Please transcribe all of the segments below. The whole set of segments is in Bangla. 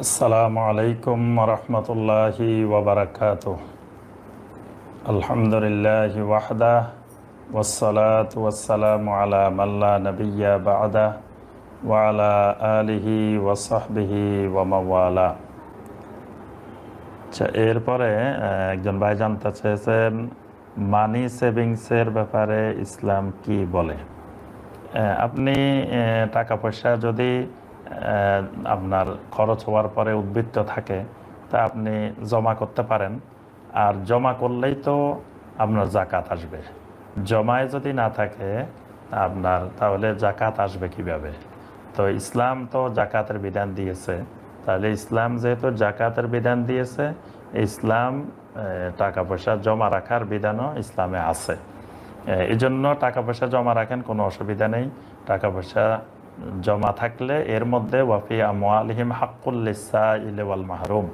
আসসালামু আলাইকুম রহমতুল্লাহি ওয়াবারাকাতুহ। আলহামদুলিল্লাহি ওয়াহদা ওয়াসসালাতু ওয়াসসালামু আলা মাল্লা নাবিয়্যা বা'দা ওয়া আলা আলিহি ওয়া সাহবিহি ওয়া মাওয়ালা। আচ্ছা, এরপরে একজন ভাই জানতে চেয়েছেন মানি সেভিংসের ব্যাপারে ইসলাম কি বলে। আপনি টাকা পয়সা যদি আপনার খরচ হওয়ার পরে উদ্বৃত্ত থাকে তা আপনি জমা করতে পারেন। আর জমা করলেই তো আপনার জাকাত আসবে। জমায় যদি না থাকে আপনার, তাহলে জাকাত আসবে কিভাবে? তো ইসলাম তো জাকাতের বিধান দিয়েছে। তাহলে ইসলাম যেহেতু জাকাতের বিধান দিয়েছে, ইসলাম টাকা পয়সা জমা রাখার বিধানও ইসলামে আছে। এই জন্য টাকা পয়সা জমা রাখেন, কোনো অসুবিধা নেই। টাকা পয়সা জমা থাকলে এর মধ্যে ওয়াফি আমওয়ালিহিম হাক্কুল লিসাইলি ওয়াল মাহরুম,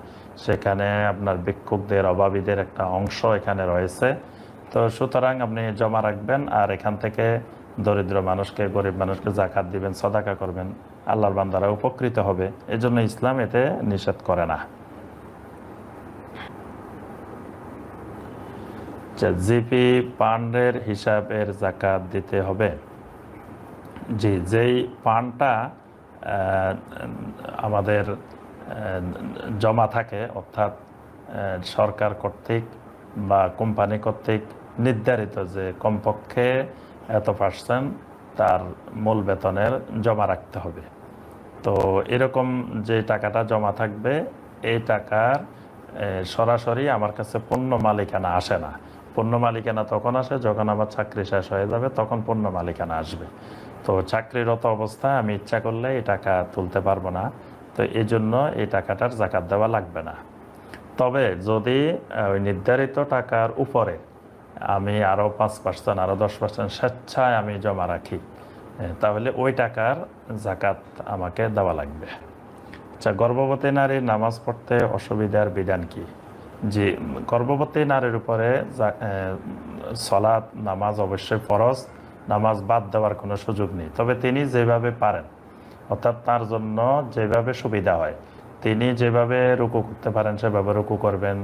সেখানে আপনার ভিক্ষুকদের, অভাবীদের একটা অংশ এখানে রয়েছে। তো সুতরাং আপনি জমা রাখবেন, আর এখান থেকে দরিদ্র মানুষকে, গরিব মানুষকে জাকাত দিবেন, সদাকা করবেন, আল্লাহর বান্দারা উপকৃত হবে। এজন্য ইসলাম এতে নিষেধ করে না। জিপি ফান্ডের হিসাবের জাকাত দিতে হবে। জি, যেই ফান্ডটা আমাদের জমা থাকে, অর্থাৎ সরকার কর্তৃক বা কোম্পানি কর্তৃক নির্ধারিত যে কমপক্ষে এত পার্সেন্ট তার মূল বেতনের জমা রাখতে হবে। তো এরকম যে টাকাটা জমা থাকবে, এই টাকার সরাসরি আমার কাছে পূর্ণ মালিকানা আসে না। পূর্ণ মালিকানা তখন আসে যখন আমার চাকরি শেষ হয়ে যাবে, তখন পূর্ণ মালিকানা আসবে। তো চাকরিরত অবস্থায় আমি ইচ্ছা করলে এই টাকা তুলতে পারবো না। তো এই জন্য এই টাকাটার জাকাত দেওয়া লাগবে না। তবে যদি ওই নির্ধারিত টাকার উপরে আমি আরও 5%, আরও 10% স্বেচ্ছায় আমি জমা রাখি, তাহলে ওই টাকার জাকাত আমাকে দেওয়া লাগবে। আচ্ছা, গর্ভবতী নারীর নামাজ পড়তে অসুবিধার বিধান কি? জি, গর্ভবতী নারীর উপরে সলাৎ, নামাজ অবশ্যই ফরজ। নামাজ বাদ দেওয়ার কোনো সুযোগ নেই। তবে তিনি যেভাবে পারেন, অর্থাৎ তার জন্য যেভাবে সুবিধা হয়, তিনি যেভাবে রুকু করতে পারেন সেভাবে রুকু করবেন,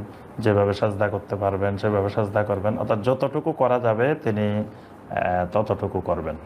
যেভাবে সাজদা করতে পারবেন সেভাবে সাজদা করবেন। অর্থাৎ যতটুকু করা যাবে তিনি ততটুকু করবেন।